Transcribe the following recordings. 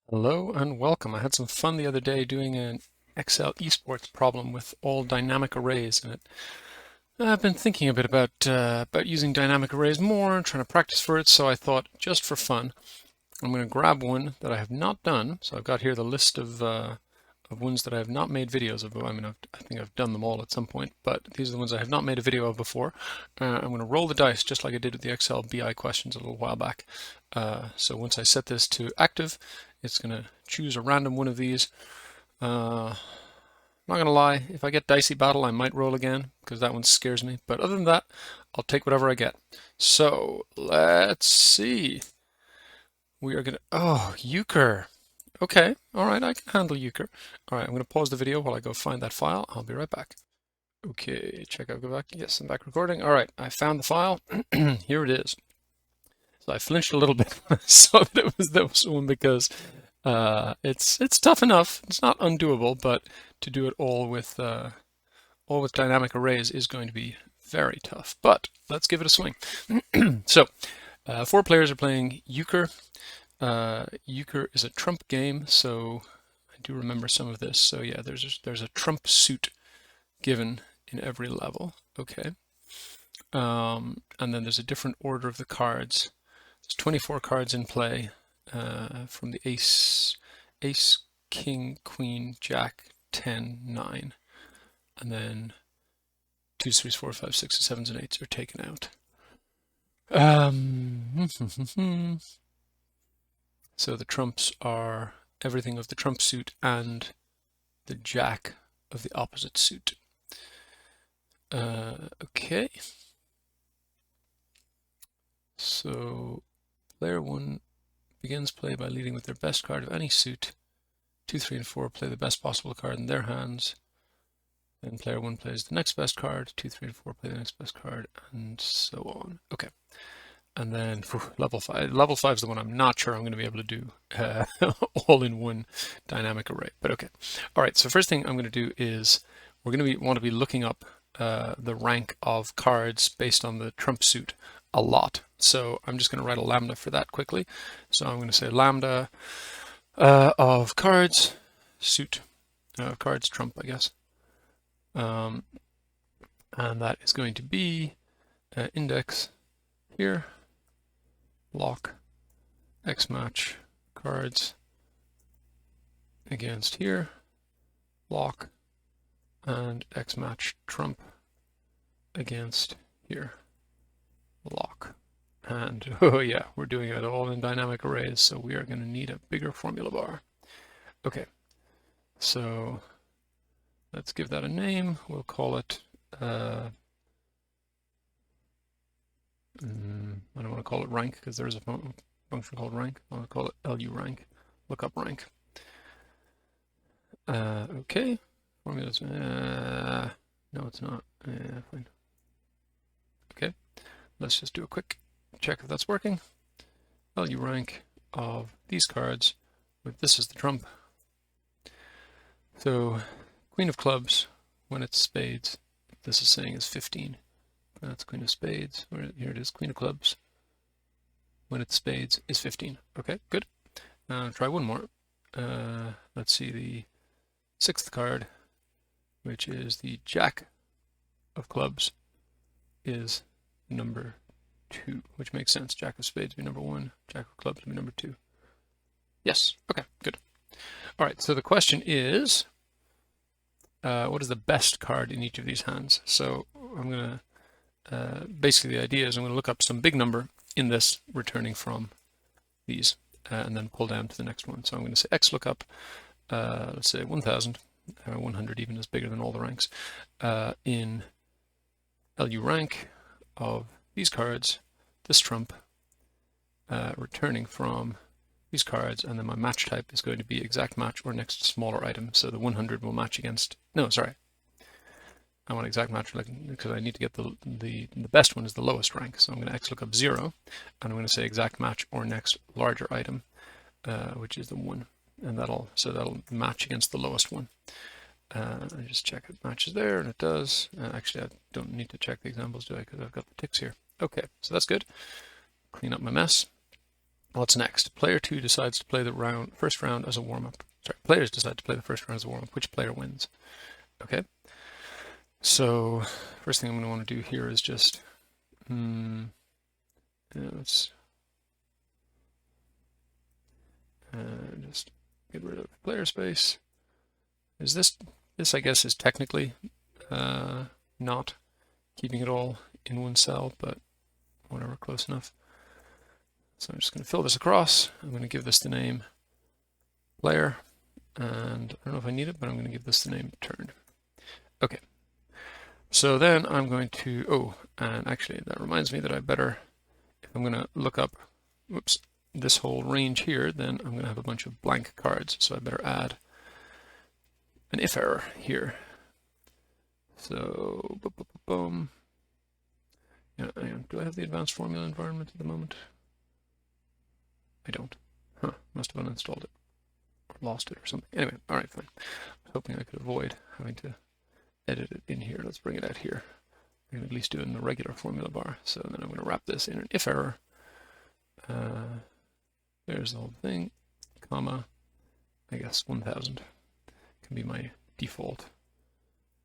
Hello and welcome. I had some fun the other day doing an Excel esports problem with all dynamic arrays in it. I've been thinking a bit about using dynamic arrays more and trying to practice for it, so I thought just for fun, I'm going to grab one that I have not done. So I've got here the list of ones that I have not made videos of. I mean, I think I've done them all at some point, but these are the ones I have not made a video of before. I'm going to roll the dice just like I did with the Excel BI questions a little while back. So once I set this to active, it's going to choose a random one of these. Not going to lie, if I get Dicey Battle, I might roll again, because that one scares me. But other than that, I'll take whatever I get. So, let's see. We are going to... Oh, Euchre. Okay, all right, I can handle Euchre. All right, I'm going to pause the video while I go find that file. I'll be right back. Okay, check out, go back. Yes, I'm back recording. All right, I found the file. Here it is. So I flinched a little bit when I saw that it was this one because it's tough enough. It's not undoable, but to do it all with dynamic arrays is going to be very tough. But let's give it a swing. So, 4 players are playing Euchre. Euchre is a trump game, so I do remember some of this. So yeah, there's a trump suit given in every level. Okay. And then there's a different order of the cards. There's 24 cards in play from the ace, king, queen, jack, 10, 9. And then 2s, 3s, 4s, 5s, 6s, 7s, and 8s are taken out. So the trumps are everything of the trump suit and the jack of the opposite suit. Okay. So player 1 begins play by leading with their best card of any suit. 2, 3, and 4 play the best possible card in their hands. Then player 1 plays the next best card. 2, 3, and 4 play the next best card, and so on. Okay. And then level 5. Level 5 is the one I'm not sure I'm going to be able to do all in one dynamic array. But okay. All right. So first thing I'm going to do is we're going to want to be looking up the rank of cards based on the trump suit a lot. So I'm just going to write a lambda for that quickly. So I'm going to say lambda of cards suit cards trump, I guess. And that is going to be index here. Lock X match cards against here, lock, and X match trump against here, lock. And oh yeah, we're doing it all in dynamic arrays, so we are going to need a bigger formula bar. Okay, so let's give that a name. We'll call it I don't want to call it rank because there's a function called rank. I want to call it LU rank, lookup rank. Okay, formulas. No, it's not. Fine. Okay, let's just do a quick check if that's working. LU rank of these cards with this is the trump. So, queen of clubs when it's spades, this is saying is 15. That's queen of spades. Here it is, queen of clubs. When it's spades is 15. Okay, good. Now try one more. Let's see the 6th card, which is the jack of clubs, is number 2, which makes sense. Jack of spades would be number 1. Jack of clubs would be number 2. Yes. Okay, good. All right, so the question is, what is the best card in each of these hands? So I'm going to basically the idea is I'm going to look up some big number in this returning from these and then pull down to the next one. So I'm going to say X lookup, let's say 1000, 100 even is bigger than all the ranks, in LU rank of these cards, this trump, returning from these cards, and then my match type is going to be exact match or next smaller item. So the 100 will match against, no, sorry. I want exact match because I need to get the best one is the lowest rank. So I'm going to X lookup 0, and I'm going to say exact match or next larger item, which is the 1, and that'll match against the lowest one. I just check it matches there, and it does. Actually, I don't need to check the examples, do I? Because I've got the ticks here. Okay, so that's good. Clean up my mess. What's next? Player 2 decides to play the first round as a warm-up. Sorry, players decide to play the first round as a warm-up. Which player wins? Okay. So first thing I'm going to want to do here is just let's just get rid of player space. Is this I guess is technically not keeping it all in one cell, but whatever, close enough. So I'm just going to fill this across. I'm going to give this the name player, and I don't know if I need it, but I'm going to give this the name turned. Okay. So then I'm going to, oh, and actually that reminds me that I better, if I'm going to look up, whoops, this whole range here, then I'm going to have a bunch of blank cards. So I better add an if error here. So, boom. Yeah, do I have the advanced formula environment at the moment? I don't. Huh, must have uninstalled it or lost it or something. Anyway, all right, fine. I was hoping I could avoid having to edit it in here. Let's bring it out here. I can at least do it in the regular formula bar. So then I'm going to wrap this in an if error. There's the whole thing, comma, I guess 1000 can be my default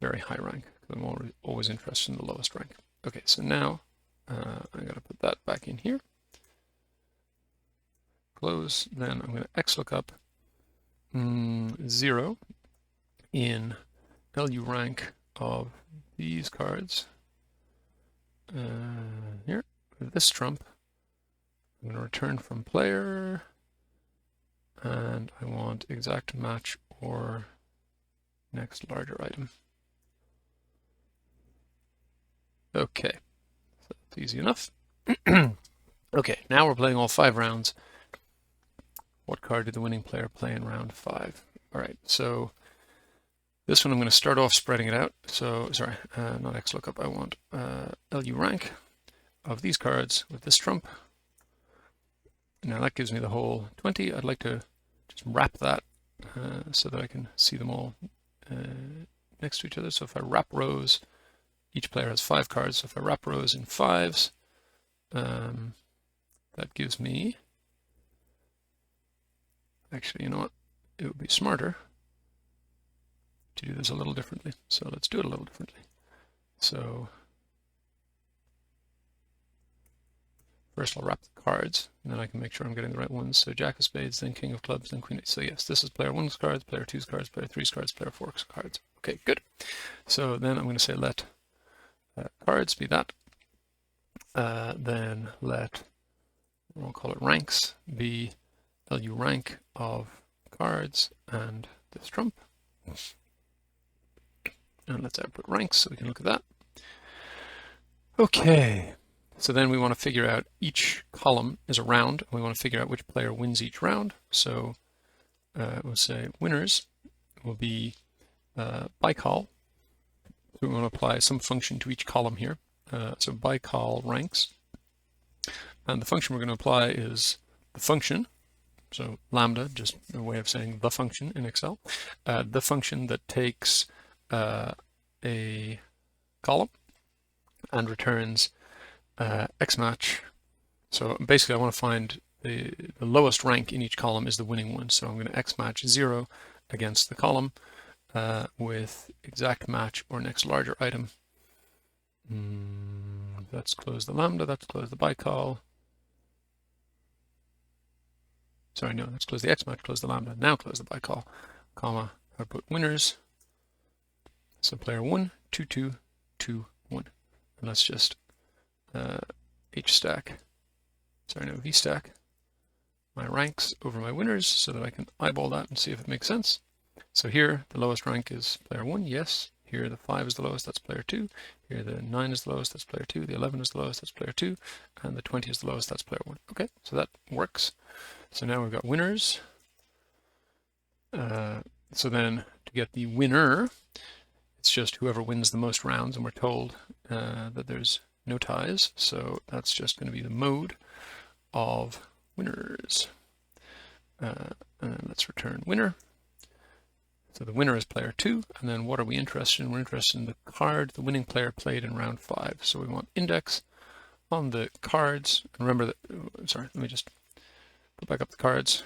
very high rank, because I'm always interested in the lowest rank. Okay, so now I got to put that back in here. Close. Then I'm going to XLOOKUP 0 in LU rank of these cards. Here, this trump. I'm going to return from player, and I want exact match or next larger item. Okay, so that's easy enough. Okay, now we're playing all 5 rounds. What card did the winning player play in round 5? All right, so this one I'm going to start off spreading it out. So, sorry, not XLOOKUP, I want LU rank of these cards with this trump. Now that gives me the whole 20. I'd like to just wrap that so that I can see them all next to each other. So if I wrap rows, each player has 5 cards. So if I wrap rows in 5s, that gives me, actually, you know what? It would be smarter to do this a little differently. So let's do it a little differently. So first I'll wrap the cards, and then I can make sure I'm getting the right ones. So Jack of Spades, then King of Clubs, then Queen. So yes, this is player 1's cards, player 2's cards, player 3's cards, player 4's cards. Okay, good. So then I'm going to say let cards be that. Then let, we'll call it ranks, be LU rank of cards and this trump. And let's output ranks so we can look at that. Okay. So then we want to figure out each column is a round. We want to figure out which player wins each round. So we'll say winners will be bicol. So we want to apply some function to each column here. So bicol ranks. And the function we're going to apply is the function. So lambda, just a way of saying the function in Excel. The function that takes a column and returns xmatch. So basically I want to find the lowest rank in each column is the winning one. So I'm going to xmatch 0 against the column with exact match or next larger item. Let's close the lambda, let's close the bicol. Sorry, no, let's close the xmatch, close the lambda, now close the bicol, comma, output winners. So player 1, 2, 2, 2, 1. And let's just hstack, sorry, no, vstack my ranks over my winners so that I can eyeball that and see if it makes sense. So here, the lowest rank is player 1, yes. Here, the 5 is the lowest, that's player 2. Here, the 9 is the lowest, that's player 2. The 11 is the lowest, that's player 2. And the 20 is the lowest, that's player 1. Okay, so that works. So now we've got winners. So then to get the winner, it's just whoever wins the most rounds, and we're told that there's no ties. So that's just going to be the mode of winners. And let's return winner. So the winner is player 2, and then what are we interested in? We're interested in the card the winning player played in round 5. So we want index on the cards. And remember that, sorry, let me just put back up the cards.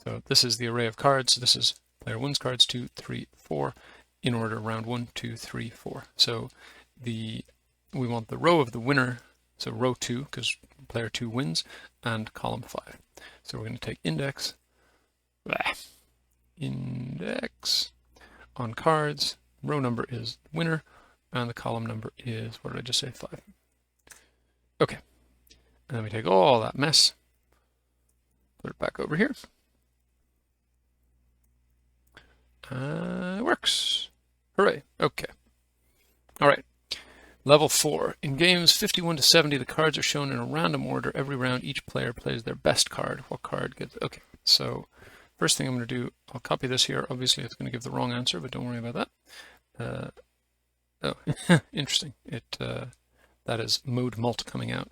So this is the array of cards. This is player 1's cards, 2, 3, 4, in order round 1, 2, 3, 4. So we want the row of the winner, so row 2, because player 2 wins, and column 5. So we're going to take index on cards, row number is winner, and the column number is, what did I just say, 5. Okay, and then we take all that mess, put it back over here. It works. Hooray. Okay. All right. Level 4. In games 51 to 70, the cards are shown in a random order. Every round, each player plays their best card. What card gets... Okay, so first thing I'm going to do, I'll copy this here. Obviously, it's going to give the wrong answer, but don't worry about that. Oh, interesting. That is mode mult coming out.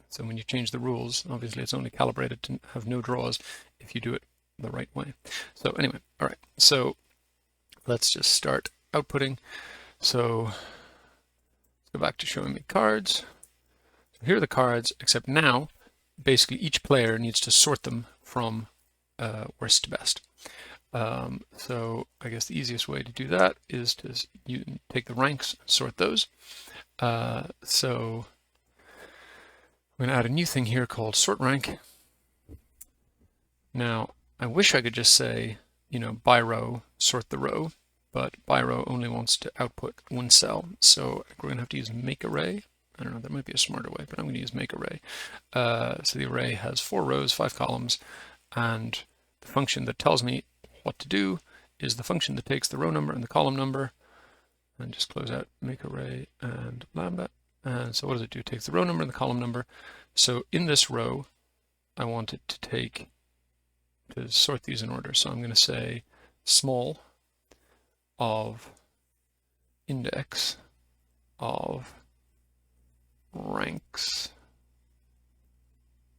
So when you change the rules, obviously it's only calibrated to have no draws if you do it the right way. So anyway, all right. So let's just start outputting. So let's go back to showing me cards. So here are the cards, except now basically each player needs to sort them from worst to best. So I guess the easiest way to do that is to take the ranks and sort those. So I'm going to add a new thing here called sort rank. Now I wish I could just say, you know, by row, sort the row, but by row only wants to output one cell. So we're going to have to use make array. I don't know, there might be a smarter way, but I'm going to use make array. So the array has 4 rows, 5 columns, and the function that tells me what to do is the function that takes the row number and the column number, and just close out make array and lambda. And so what does it do? It takes the row number and the column number. So in this row, I want it to sort these in order. So I'm going to say small of index of ranks,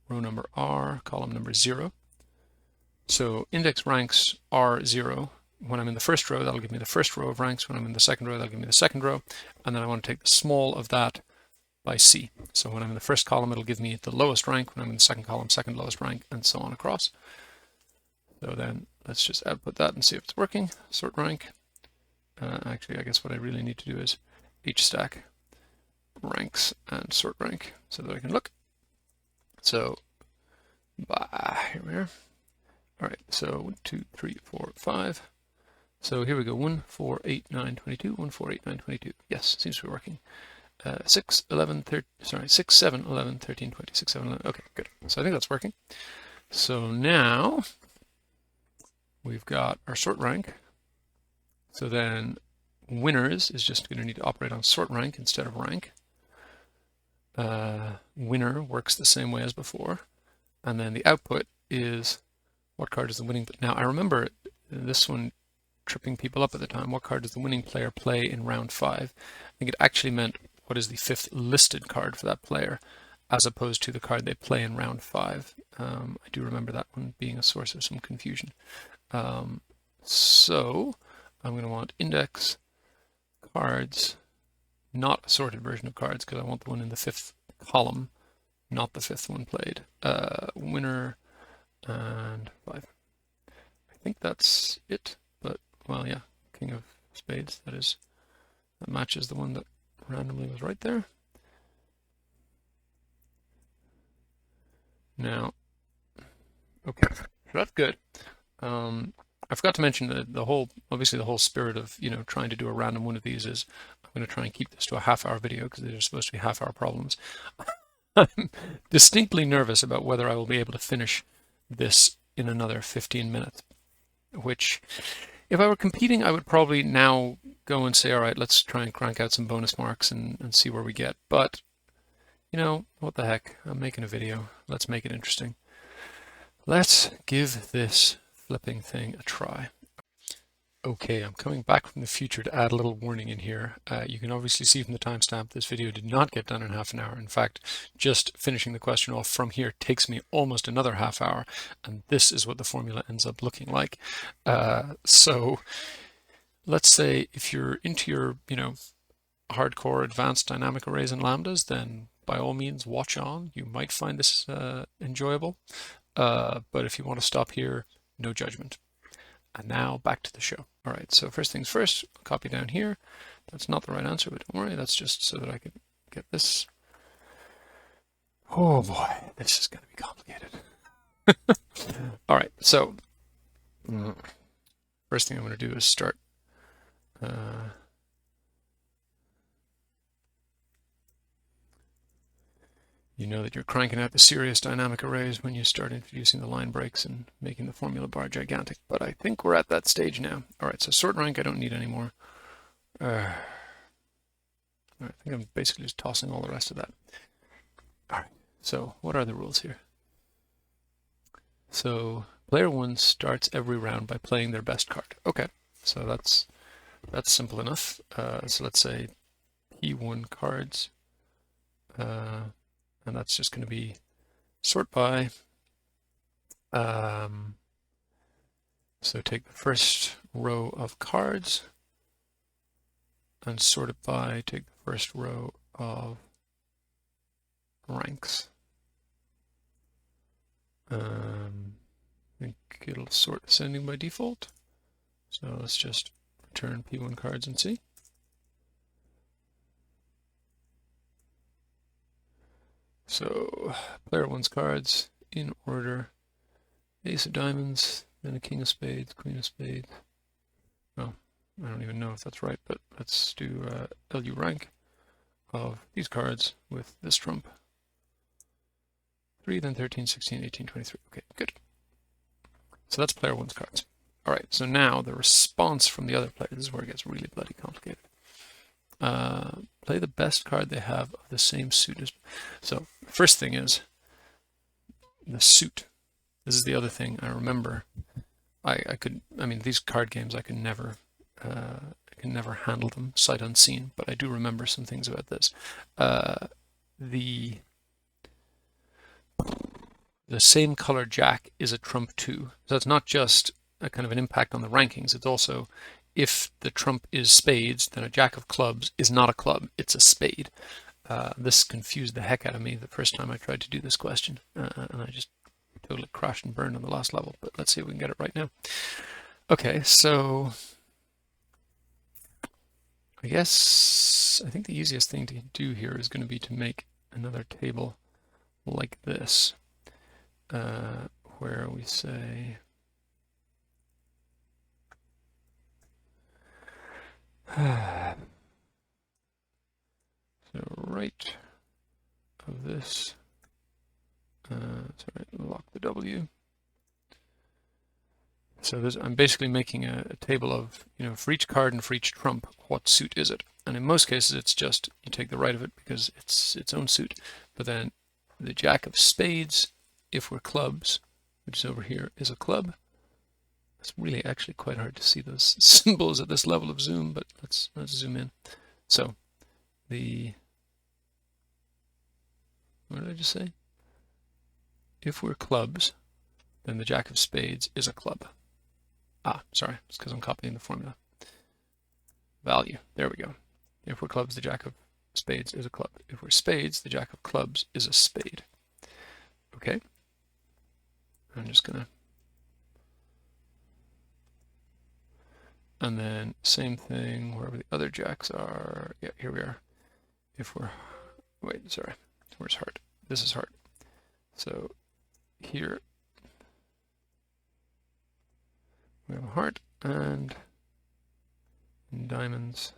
row number R, column number 0. So index ranks are 0. When I'm in the first row, that'll give me the first row of ranks. When I'm in the second row, that'll give me the second row. And then I want to take the small of that by C. So when I'm in the first column, it'll give me the lowest rank. When I'm in the second column, second lowest rank, and so on across. So then let's just output that and see if it's working. Sort rank. Actually, I guess what I really need to do is hstack ranks and sort rank so that I can look. So here we are. All right, so 1, 2, 3, 4, 5. So here we go, 1, 4, 8, 9, 22, 1, 4, 8, 9, 22. Yes, seems to be working. 6, 11, 6, 7, 11, 13, 20, 6, 7, 11. Okay, good. So I think that's working. So now we've got our sort rank. So then winners is just going to need to operate on sort rank instead of rank. Winner works the same way as before. And then the output is what card is the winning. Now I remember this one tripping people up at the time. What card does the winning player play in round 5? I think it actually meant what is the 5th listed card for that player, as opposed to the card they play in round 5. I do remember that one being a source of some confusion. So I'm going to want index cards, not a sorted version of cards, because I want the one in the 5th column, not the 5th one played. Winner and 5. I think that's it, but well, yeah, King of Spades, that matches the one that randomly was right there. Now, okay, so that's good. I forgot to mention that obviously the whole spirit of, you know, trying to do a random one of these is I'm going to try and keep this to a half-hour video because these are supposed to be half-hour problems. I'm distinctly nervous about whether I will be able to finish this in another 15 minutes, which if I were competing, I would probably now go and say, all right, let's try and crank out some bonus marks and see where we get. But, you know, what the heck? I'm making a video. Let's make it interesting. Let's give this flipping thing a try. Okay, I'm coming back from the future to add a little warning in here. You can obviously see from the timestamp this video did not get done in half an hour. In fact, just finishing the question off from here takes me almost another half hour, and this is what the formula ends up looking like. So let's say if you're into your, you know, hardcore advanced dynamic arrays and lambdas, then by all means watch on. You might find this enjoyable, but if you want to stop here, no judgment. And now back to the show. All right, so first things first, copy down here. That's not the right answer, but don't worry, that's just so that I can get this. Oh boy, this is going to be complicated. All right, so first thing I'm going to do is start you know that you're cranking out the serious dynamic arrays when you start introducing the line breaks and making the formula bar gigantic, but I think we're at that stage now. All right, so sort rank I don't need anymore. I think I'm basically just tossing all the rest of that. All right, so what are the rules here? So player 1 starts every round by playing their best card. Okay, so that's simple enough. So let's say P1 cards, and that's just going to be sort by. So take the first row of cards and sort it by, take the first row of ranks. I think it'll sort ascending by default. So let's just return P1 cards and see. So player 1's cards in order: ace of diamonds, then a king of spades, queen of spades. Well, I don't even know if that's right, but let's do LU rank of these cards with this trump. 3, then 13, 16, 18, 23. Okay, good. So that's player 1's cards. All right, so now the response from the other player. This is where it gets really bloody complicated. Play the best card they have of the same suit as. So first thing is the suit. This is the other thing I remember. I mean, these card games I can never handle them sight unseen, but I do remember some things about this. The same color jack is a trump 2. So it's not just a kind of an impact on the rankings. It's also, if the trump is spades, then a jack of clubs is not a club, it's a spade. This confused the heck out of me the first time I tried to do this question, and I just totally crashed and burned on the last level, but let's see if we can get it right now. Okay, so I think the easiest thing to do here is going to be to make another table like this, where we say so right of this, sorry, lock the W. So I'm basically making a table of, for each card and for each trump, what suit is it? And in most cases, it's just you take the right of it because it's its own suit. But then the jack of spades, if we're clubs, which is over here, is a club. It's really actually quite hard to see those symbols at this level of zoom, but let's zoom in. So what did I just say? If we're clubs, then the jack of spades is a club. Sorry, it's because I'm copying the formula. Value, there we go. If we're clubs, the jack of spades is a club. If we're spades, the jack of clubs is a spade. Okay, I'm just gonna, and then same thing wherever the other jacks are. Yeah, here we are. If we're, wait, sorry, where's heart? This is heart. So here we have a heart, and in diamonds,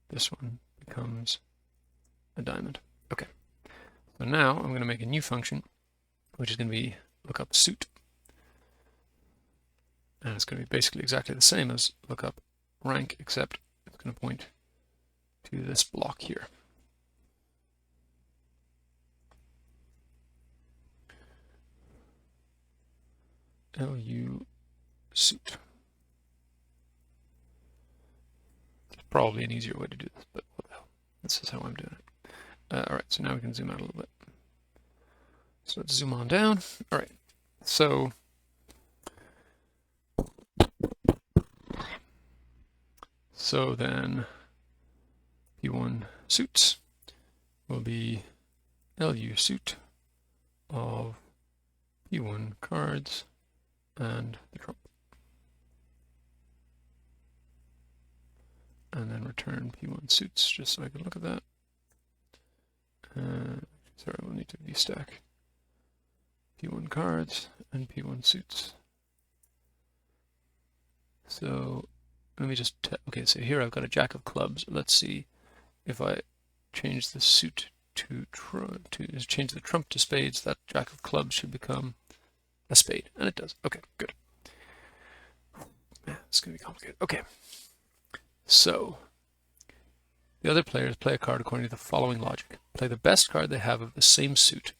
this one becomes a diamond. Okay, so now I'm going to make a new function, which is going to be look up suit. And it's going to be basically exactly the same as look up rank, except it's going to point to this block here. LU suit. There's probably an easier way to do this, but what the hell? This is how I'm doing it. All right, so now we can zoom out a little bit. So let's zoom on down. All right, so then P1 suits will be LU suit of P1 cards and the trump. And then return P1 suits, just so I can look at that. Sorry, we'll need to vstack P1 cards and P1 suits. So let me just, okay, so here I've got a jack of clubs. Let's see if I change the suit to change the trump to spades, that jack of clubs should become a spade, and it does. Okay, good. Man, it's gonna be complicated. Okay, so the other players play a card according to the following logic. Play the best card they have of the same suit.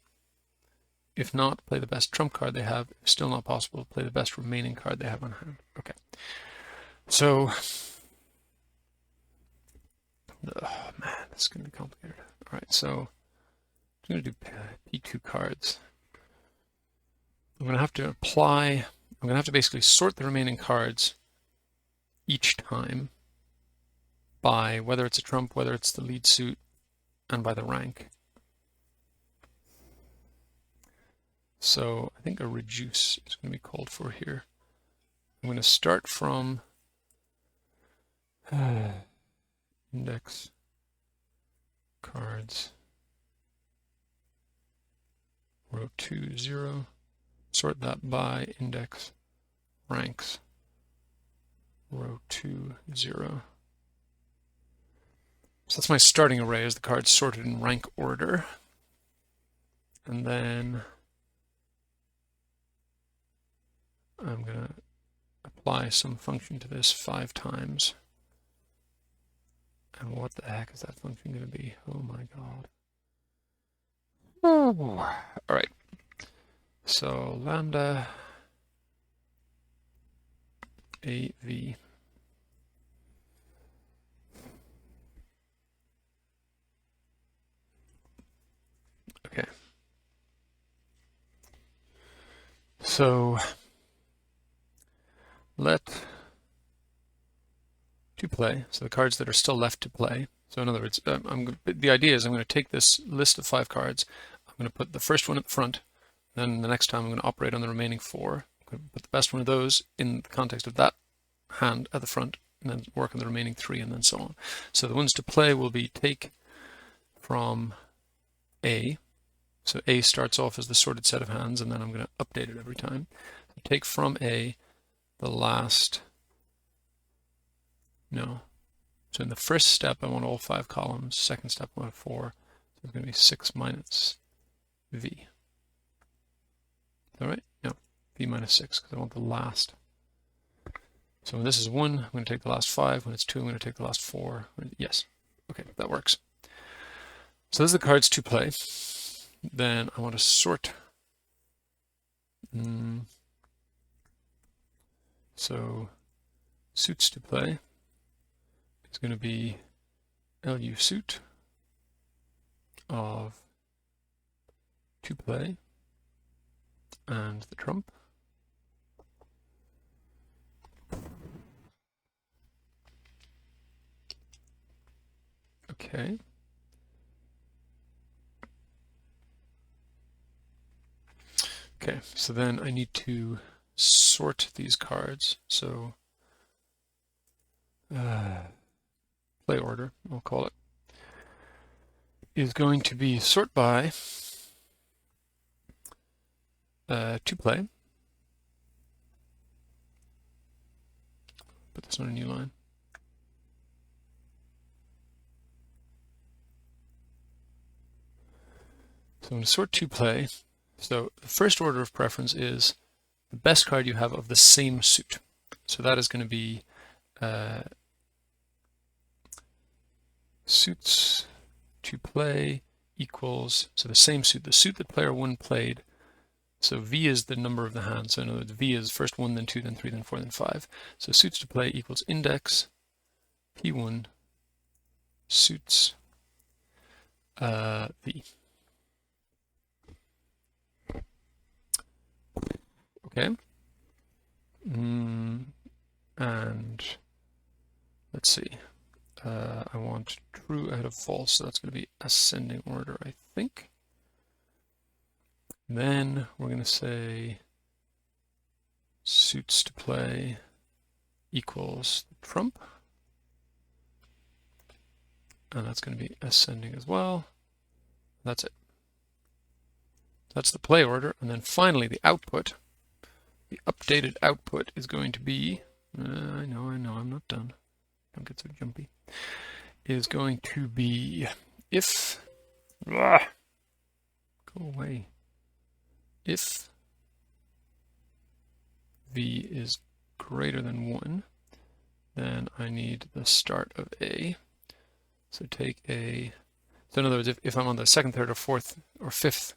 If not, play the best trump card they have. If still not possible, play the best remaining card they have on hand. Okay. So, oh man, this is going to be complicated. All right, so I'm going to do P2 cards. I'm going to have to apply, I'm going to have to basically sort the remaining cards each time by whether it's a trump, whether it's the lead suit, and by the rank. So I think a reduce is going to be called for here. I'm going to start from index cards, row 2, 0, sort that by index ranks, row 2, 0. So that's my starting array, as the cards sorted in rank order. And then I'm going to apply some function to this 5 times. And what the heck is that function going to be? Oh my god. Oh. All right. So lambda AV. Okay. So let to play, so the cards that are still left to play. So in other words, the idea is I'm going to take this list of 5 cards, I'm going to put the first one at the front, then the next time I'm going to operate on the remaining 4. I'm going to put the best one of those in the context of that hand at the front, and then work on the remaining 3, and then so on. So the ones to play will be take from A. So A starts off as the sorted set of hands, and then I'm going to update it every time. So take from A the last, no. So in the first step, I want all 5 columns. Second step, I want 4. So it's going to be 6 minus V. All right? No, V minus 6, because I want the last. So when this is 1, I'm going to take the last 5. When it's 2, I'm going to take the last 4. Yes. Okay, that works. So those are the cards to play. Then I want to sort. So suits to play is going to be LU suit of to play and the trump. Okay. Okay, so then I need to sort these cards. So play order, I'll call it, is going to be sort by to play. Put this on a new line. So I'm going to sort to play. So the first order of preference is the best card you have of the same suit. So that is going to be suits to play equals, so the same suit, the suit that player 1 played. So V is the number of the hand. So in other words, V is first 1, then 2, then 3, then 4, then 5. So suits to play equals index P1 suits V. Okay. And let's see. I want true ahead of false, so that's going to be ascending order, I think. Then we're going to say suits to play equals trump. And that's going to be ascending as well. That's it. That's the play order. And then finally the output, the updated output is going to be, I know, I'm not done. Don't get so jumpy. Is going to be if, go away. If v is greater than 1, then I need the start of A. So take a, so in other words, if I'm on the second, third, or fourth, or fifth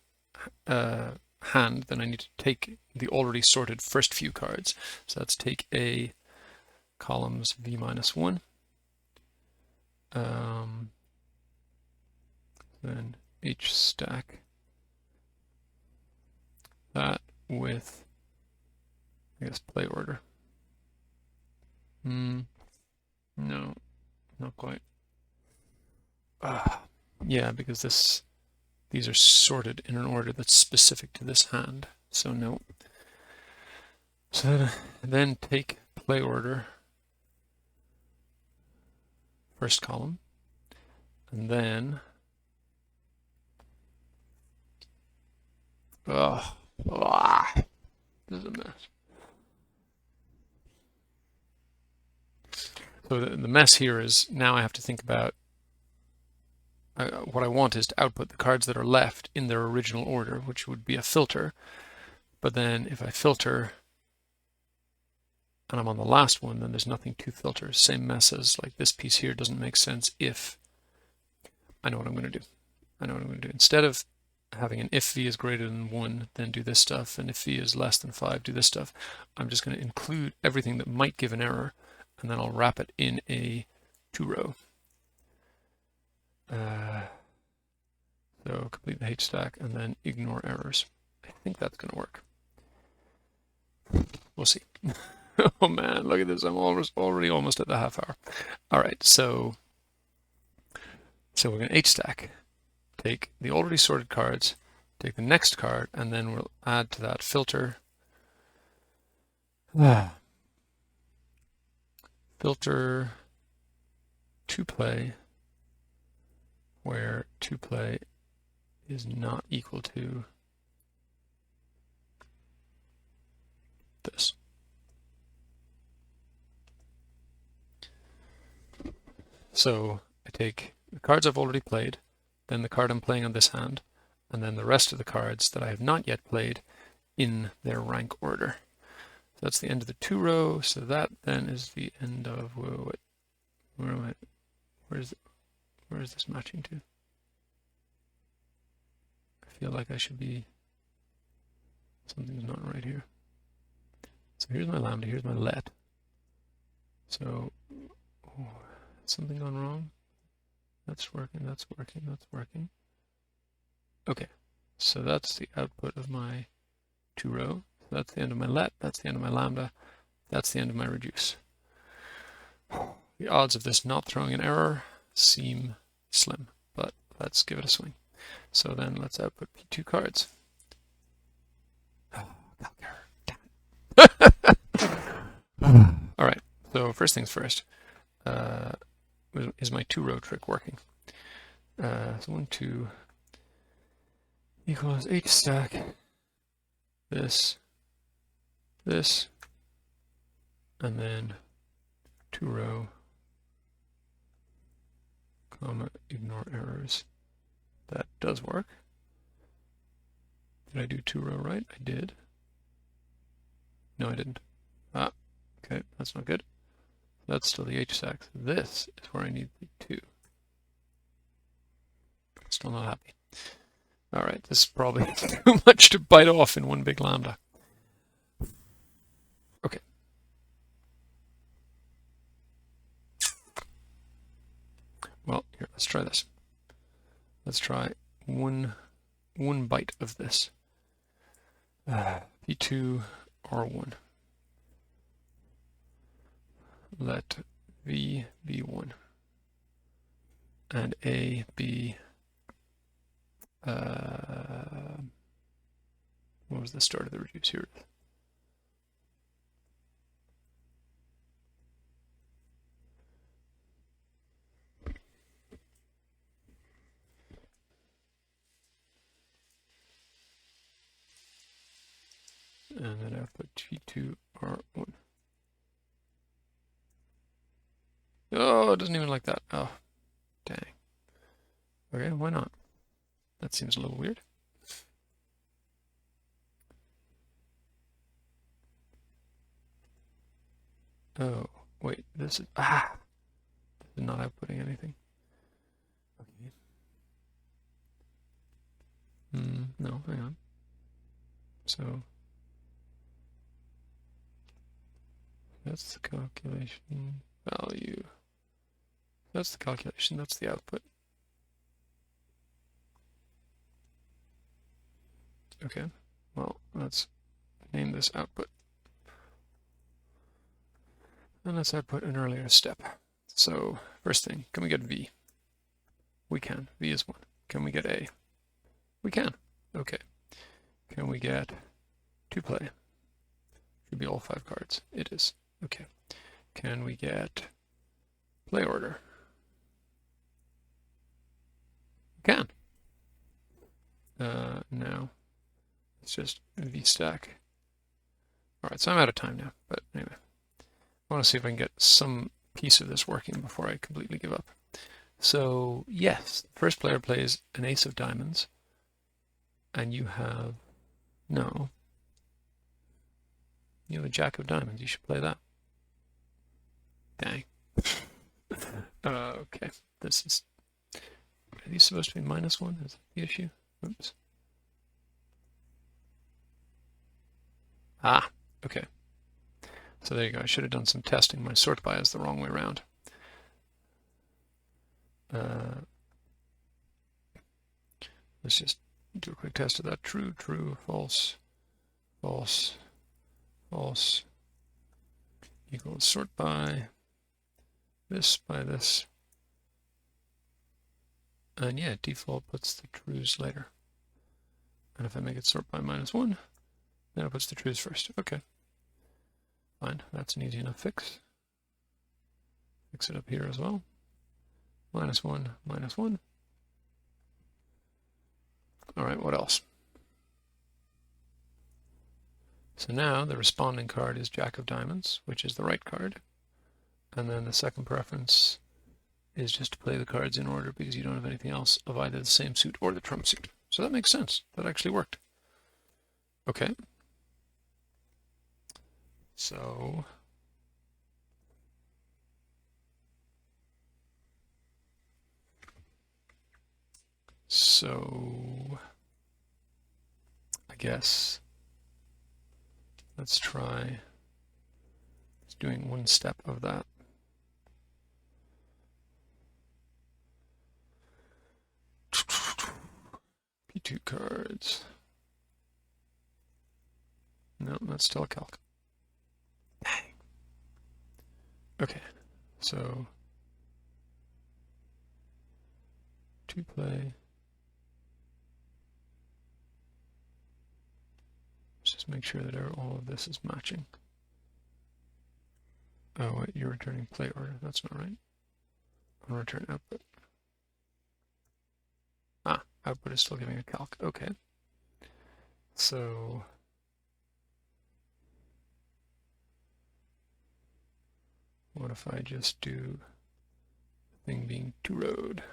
hand, then I need to take the already sorted first few cards. So let's take A columns v minus 1. Then H stack that with, I guess, play order. No, not quite. Yeah, because these are sorted in an order that's specific to this hand, so no. So then take play order, first column, and then this is a mess. So the mess here is now I have to think about what I want is to output the cards that are left in their original order, which would be a filter. But then if I filter and I'm on the last one, then there's nothing to filter. Same mess as like this piece here doesn't make sense if I know what I'm going to do. I know what I'm going to do. Instead of having an if v is greater than 1, then do this stuff, and if v is less than 5, do this stuff. I'm just going to include everything that might give an error, and then I'll wrap it in a 2-row. So complete the H stack and then ignore errors. I think that's going to work. We'll see. Oh man, look at this. I'm already almost at the half hour. All right, so we're going to H stack. Take the already sorted cards, take the next card, and then we'll add to that filter. Filter to play, where to play is not equal to this. So I take the cards I've already played, then the card I'm playing on this hand, and then the rest of the cards that I have not yet played in their rank order. So that's the end of the 2-row. So that then is the end of, where am I? Where is this matching to? I feel like I should be, something's not right here. So here's my lambda, here's my let. So, something gone wrong? That's working, that's working, that's working. Okay, so that's the output of my 2-row. So that's the end of my let, that's the end of my lambda, that's the end of my reduce. The odds of this not throwing an error seem slim, but let's give it a swing. So then let's output P2 cards. All right, so first things first, is my 2-row trick working? So 1, 2 equals H stack, this, and then 2-row, comma, ignore errors. That does work. Did I do 2-row right? I did. No, I didn't. Okay, that's not good. That's still the H stack. So this is where I need the 2. Still not happy. All right, this is probably too much to bite off in one big lambda. Okay. Well, here, let's try this. Let's try one bite of this. P2 R1. Let V be 1 and A be What was the start of the reduce? Here it is. And then output T2R1. Oh, it doesn't even like that. Oh, dang. Okay, why not? That seems a little weird. Oh, wait, this is not outputting anything. Okay. No, hang on. So that's the calculation value. That's the calculation, that's the output. Okay, well, let's name this output. And let's output an earlier step. So first thing, can we get V? We can. V is 1. Can we get A? We can. Okay. Can we get 2play? Should be all 5 cards. It is. Okay. Can we get play order? We can. Now, it's just V stack. All right, so I'm out of time now, but anyway. I want to see if I can get some piece of this working before I completely give up. So, yes, the first player plays an ace of diamonds, and you have, no, you have a jack of diamonds. You should play that. Dang. Okay, this is, are these supposed to be -1? Is that the issue? Oops. Ah, okay. So there you go. I should have done some testing. My sort by is the wrong way around. Let's just do a quick test of that. True, true, false, false, false, equals sort by this. And yeah, default puts the trues later. And if I make it sort by -1, then it puts the trues first. Okay. Fine, that's an easy enough fix. Fix it up here as well. -1, -1. All right, what else? So now the responding card is Jack of Diamonds, which is the right card. And then the second preference is just to play the cards in order because you don't have anything else of either the same suit or the trump suit. So that makes sense. That actually worked. Okay. So I guess let's try doing one step of that. P2 cards. No, that's still a calc. Dang. Okay, so 2 play. Let's just make sure that all of this is matching. Oh, wait, you're returning play order. That's not right. I'll return output. Ah, output is still giving a calc. Okay. So what if I just do the thing being 2-road?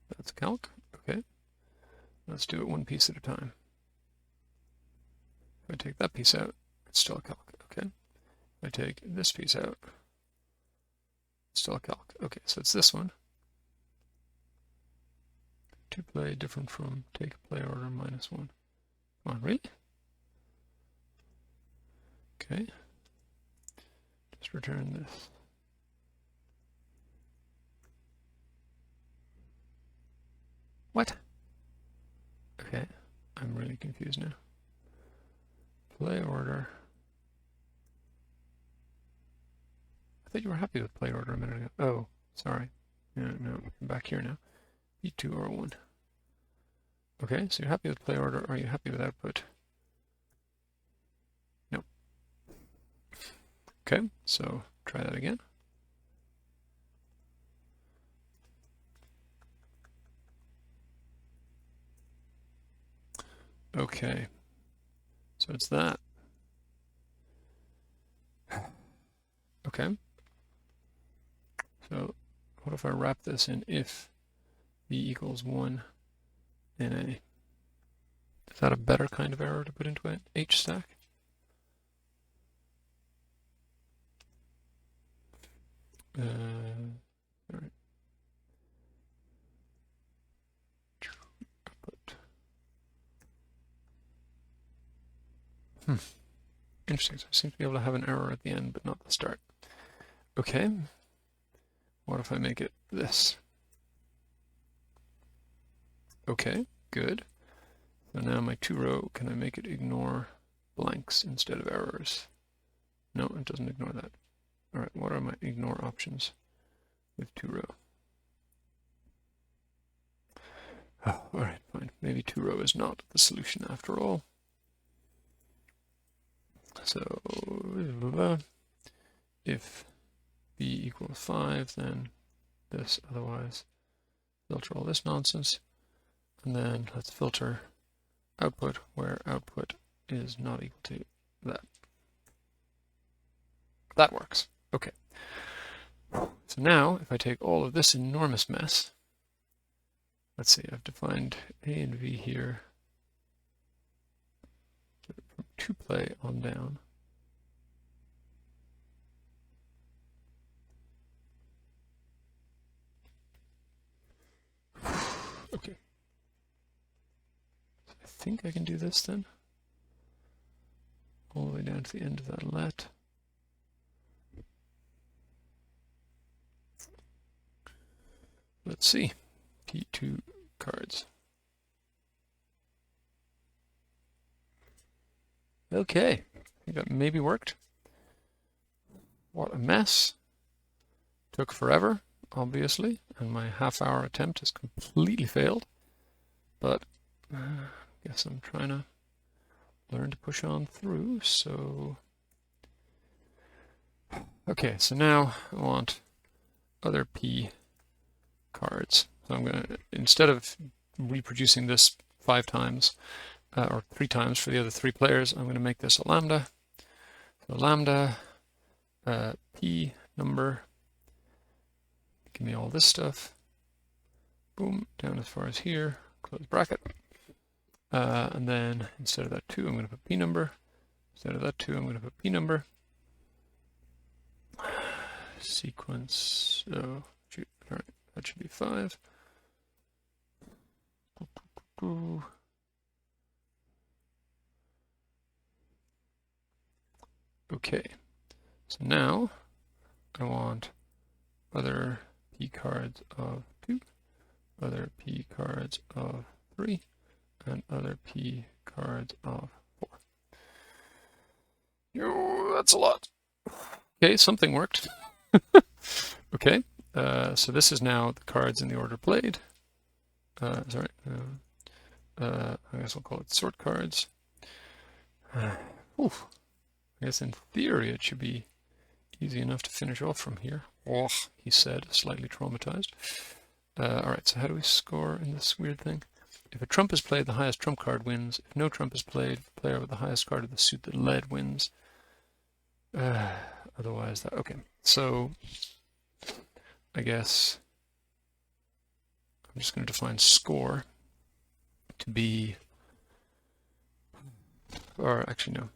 That's calc. Okay. Let's do it one piece at a time. If I take that piece out, it's still a calc. Okay. If I take this piece out, it's still a calc. Okay, so it's this one. 2 play different from take a play order -1. Come on, really? Okay. Just return this. What? Okay, I'm really confused now. Play order. I thought you were happy with play order a minute ago. Oh, sorry. No, I'm back here now. E2 or 1. Okay, so you're happy with play order. Are you happy with output? No. Okay, so try that again. Okay, so it's that. Okay, so what if I wrap this in if b equals 1 in a? Is that a better kind of error to put into an H stack? All right. Interesting. So I seem to be able to have an error at the end, but not the start. Okay. What if I make it this? Okay, good. So now my 2-row, can I make it ignore blanks instead of errors? No, it doesn't ignore that. All right, what are my ignore options with 2-row? Oh, all right, fine. Maybe 2-row is not the solution after all. So if b equals 5, then this, otherwise filter all this nonsense. And then let's filter output where output is not equal to that. That works. Okay. So now if I take all of this enormous mess, let's see, I've defined A and V here from 2play on down. Okay. So I think I can do this then. All the way down to the end of that let. Let's see. P2 cards. Okay. I think that maybe worked. What a mess. Took forever, obviously, and my half-hour attempt has completely failed. But I guess I'm trying to learn to push on through, so... Okay, so now I want other P cards. So I'm going to, instead of reproducing this 5 times, or 3 times for the other 3 players, I'm going to make this a lambda. So lambda, P number, give me all this stuff. Boom, down as far as here, close bracket. And then instead of that 2, I'm going to put P number. Instead of that 2, I'm going to put P number. Sequence, oh, shoot, all right, that should be 5. Okay, so now I want other P cards of 2, other P cards of 3, and other P cards of 4. Yo, that's a lot. Okay, something worked. Okay, so this is now the cards in the order played. Sorry, I guess I'll call it sort cards. Oof. I guess in theory it should be easy enough to finish off from here. Oh, he said, slightly traumatized. All right, so how do we score in this weird thing? If a trump is played, the highest trump card wins. If no trump is played, the player with the highest card of the suit that led wins. Otherwise, that, okay. So I guess I'm just going to define score to be, or actually no,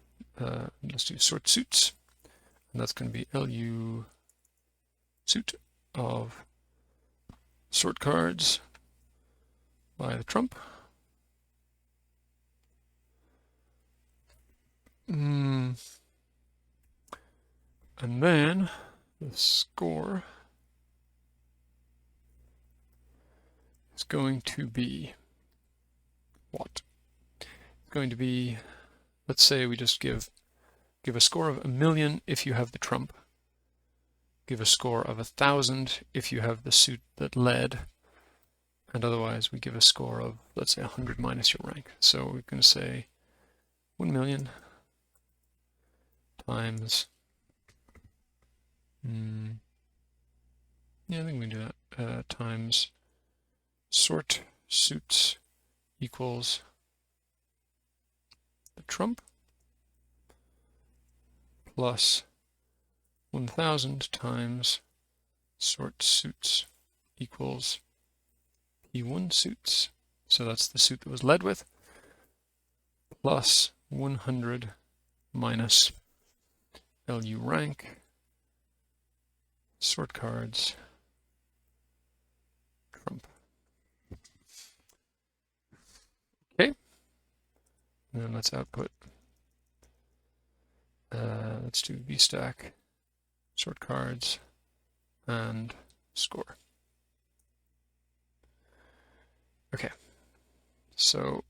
let's do sort suits, and that's going to be LU suit of sort cards by the trump. And then the score is going to be what? It's going to be, let's say we just give a score of 1,000,000 if you have the trump. Give a score of 1,000 if you have the suit that led. and otherwise we give a score of, let's say, 100 minus your rank. So we're going to say 1 million times, yeah, I think we can do that, times sort suits equals the trump plus 1000 times sort suits equals P1 suits. So that's the suit that was led with, plus 100 minus LU rank, sort cards, trump. Okay, and then let's output. Let's do VStack, sort cards, and score. Okay, so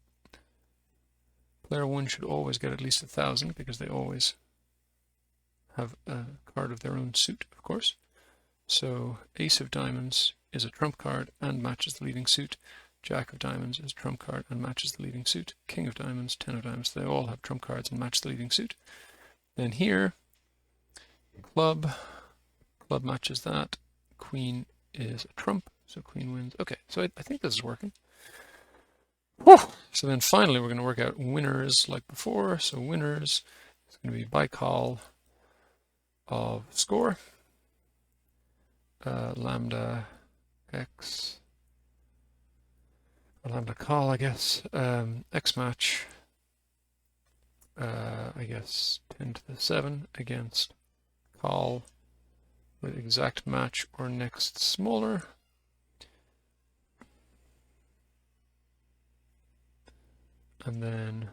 player 1 should always get at least 1000 because they always have a card of their own suit, of course. So Ace of Diamonds is a trump card and matches the leading suit. Jack of Diamonds is a trump card and matches the leading suit. King of Diamonds, 10 of Diamonds, they all have trump cards and match the leading suit. Then here, club matches that. Queen is a trump, so queen wins. Okay, so I think this is working. Whew. So then finally we're going to work out winners like before. So winners is going to be bicall of score, lambda x, or lambda call, I guess, x match, I guess 10 to the 7 against call with exact match or next smaller. And then,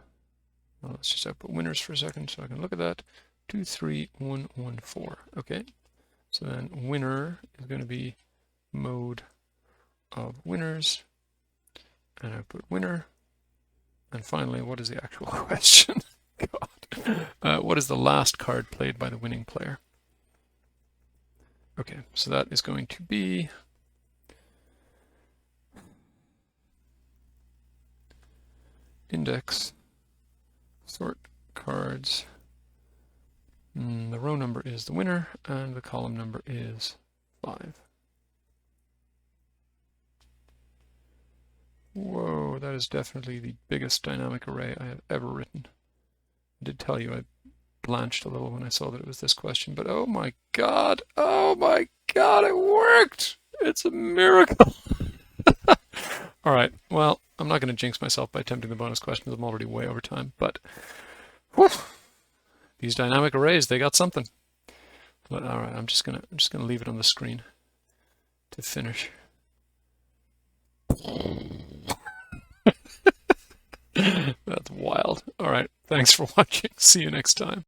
well, let's just output winners for a second so I can look at that. 2, 3, 1, 1, 4. Okay, so then winner is going to be mode of winners, and output winner. And finally, what is the actual question? God. What is the last card played by the winning player? Okay, so that is going to be index sort cards. The row number is the winner and the column number is 5. Whoa, that is definitely the biggest dynamic array I have ever written. I did tell you I blanched a little when I saw that it was this question, but oh my god, it worked! It's a miracle! Alright, well, I'm not going to jinx myself by attempting the bonus questions. I'm already way over time, but whew, these dynamic arrays, they got something. But alright, I'm just gonna leave it on the screen to finish. That's wild. Alright, thanks for watching. See you next time.